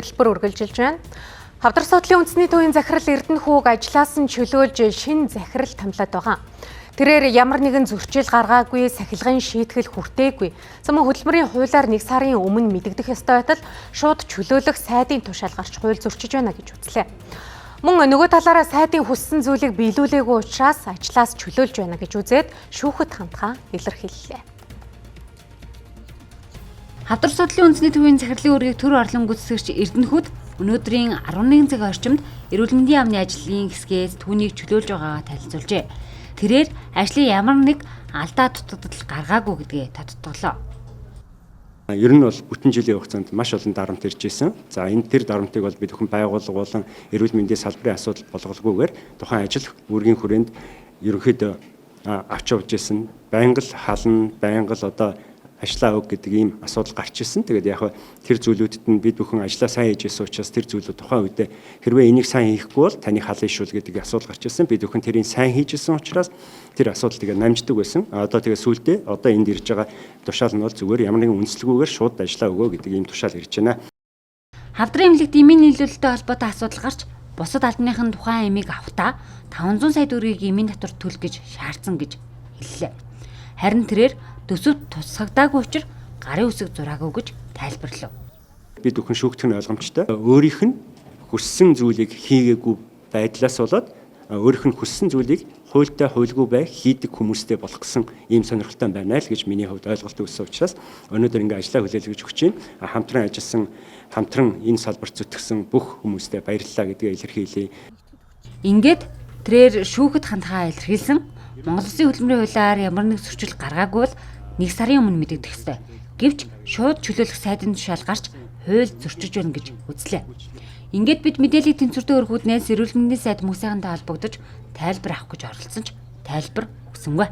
хөтөлбөр үргэлжилж байна. Хавдар судлалын үндэсний төвийн захирал Эрдэнэхүүг ажлаас нь чөлөөлж шинэ захирал томилоод байгаа. Тэрээр ямар нэгэн зөрчил гаргаагүй, сахилгын шийтгэл хүртээгүй. Замун хөтөлбөрийн хуулиар 1 сарын өмнө мэдэгдэх ёстой байтал шууд чөлөөлөх сайдын тушаал гарч хууль зөрчиж байна гэж үзлээ. Мөн нөгөө талаараа сайдын хүссэн зүйлийг биелүүлээгүй учраас ажлаас чөлөөлж байна гэж үзээд шүүхэд хандхаа илэрхийллээ. Хавдар судлалын үндэсний төвийн захирлын үүргийг төр орлон гүйцэтгэгч Эрдэнэхүүд өнөөдрийн 11 цаг орчимд эрүүл мэндийн яамны ажлын хэсгээс түүнийг чөлөөлж байгаагаа танилцуулжээ. Тэрээр ажлын ямар нэг алдаа дутагдал гаргаагүй гэдгээ тодтоглоо. Ер нь бол бүтэн жилийн хугацаанд маш олон дарамт ирж байсан. За энэ тэр дарамтыг бол бид бүхэн байгууллага болон эрүүл мэндийн салбарын асуудал болгоулгүйгээр тухайн ажил үүргийн хүрээнд ерөнхийдөө авч явж байсан. Байнга л хална, байнга л одоо ажлаа өг гэдэг ийм асуудал гарч ирсэн. Тэгээд яг тэр зүйлүүдэд нь бид бүхэн ажлаа сайн хийж байсан учраас тэр зүйлүүд тухайн үедээ хэрвээ энийг сайн хийхгүй бол таны халын шүүл гэдэг асуудал гарч ирсэн. Бид бүхэн тэрийг сайн хийж байсан учраас тэр асуудал намждаг байсан. Одоо тэгээд сүүлдээ одоо энд ирж байгаа тушаал нь бол зүгээр ямар нэгэн үнэлэлгүйгээр шууд ажлаа өгөө гэдэг ийм тушаал ирж байна. Хавдрын эмнэлэгт эмийн нийлүүлэлттэй холбоотой асуудал гарч бусад албаныхан тухайн эмийг авахдаа 500 сая төгрөгийг эмийн татвар төлөх гэж шаардсан гэж хэллээ. Харин тэрээр төсөвт тусгагдаагүй учраас гарын үсэг зураагүй гэж тайлбарлав. Бид бүхэн шүүгдэх нь ойлгомжтой. Өөрийнх нь хүссэн зүйлийг хийгээгүй байдлаас болоод өөрийнх нь хүссэн зүйлийг хуультай хуульгүй бай хийдэг хүмүүстэй болох гэсэн ийм сонирхолтой байна л гэж миний хувьд ойлголт өгсөн учраас өнөөдөр ингээ ажлаа хүлээлгэж өгч байна. Хамтран ажилласан, хамтран энэ салбарт зүтгэсэн бүх хүмүүстээ баярлалаа гэдгээ илэрхийлье. Ингээд тэрээр шүүхэд хандхаа илэрхийлсэн. Монгол Улсын хөдөлмөрийн хуулиар ямар нэг зөрчил гаргаагүй бол 1 сарын өмнө мэдэгдэх ёстой. Гэвч шууд чөлөөлөх сайдын тушаал гарч хууль зөрчиж байна гэж үзлээ. Ингээд бид мэдээллийг тэнцвэртэй өргөхүүднээс эрүүл мэндийн сайд мөнх сайхантай холбогдож тайлбар авах гэж оролцсон ч тайлбар өгсөнгүй.